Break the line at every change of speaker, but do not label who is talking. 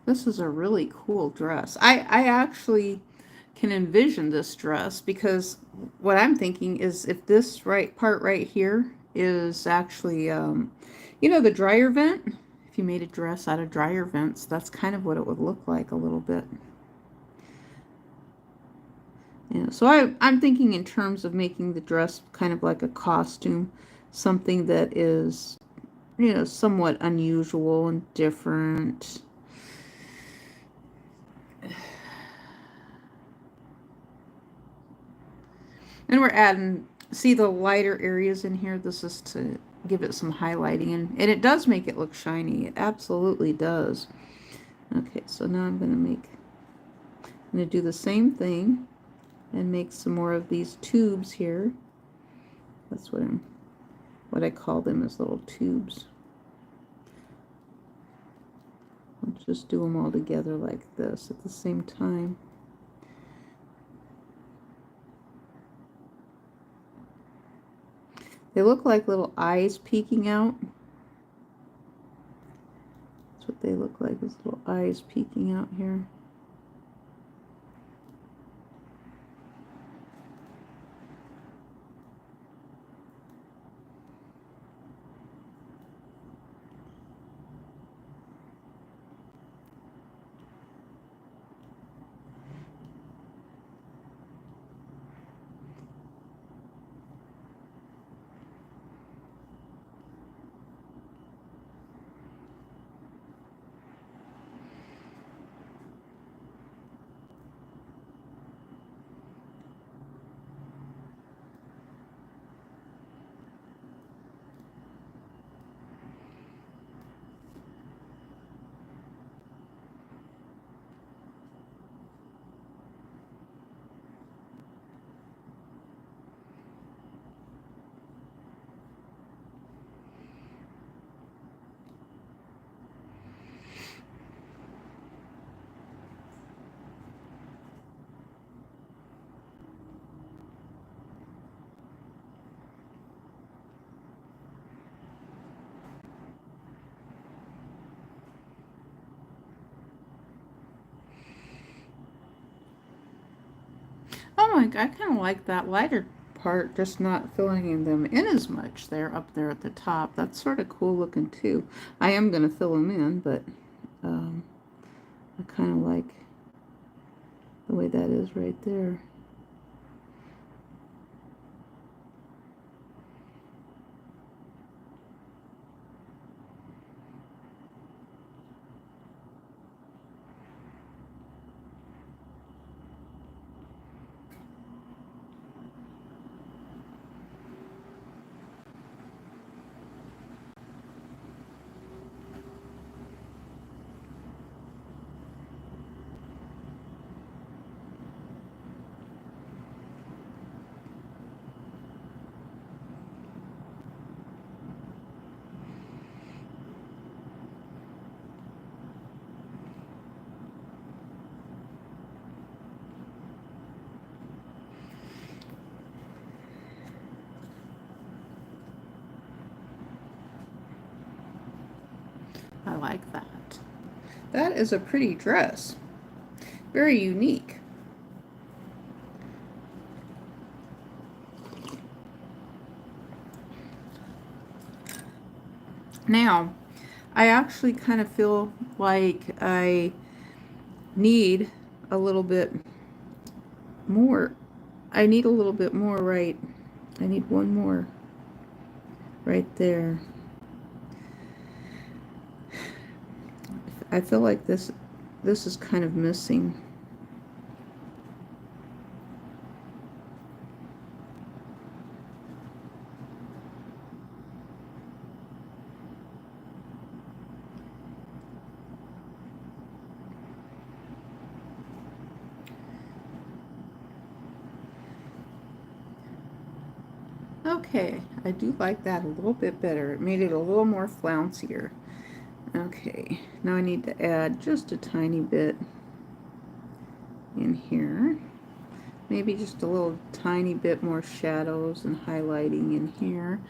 This is a really cool dress. I actually can envision this dress because what I'm thinking is if this right part right here is actually, you know, the dryer vent. If you made a dress out of dryer vents, that's kind of what it would look like a little bit. Yeah, so I'm thinking in terms of making the dress kind of like a costume, something that is, you know, somewhat unusual and different. And we're adding, see the lighter areas in here? This is to give it some highlighting, and it does make it look shiny. It absolutely does. Okay, so now I'm going to do the same thing and make some more of these tubes here. That's what I call them, is little tubes. I'll just do them all together like this at the same time. They look like little eyes peeking out. That's what they look like, is little eyes peeking out here. Oh my god, I kind of like that lighter part, just not filling them in as much. They're up there at the top. That's sort of cool looking too. I am going to fill them in, but um, I kind of like the way that is right there. I like that. That is a pretty dress. Very unique. Now, I actually kind of feel like I need a little bit more. I need a little bit more, right? I need one more right there. I feel like this is kind of missing. Okay, I do like that a little bit better. It made it a little more flouncier. Okay, now I need to add just a tiny bit in here. Maybe just a little tiny bit more shadows and highlighting in here.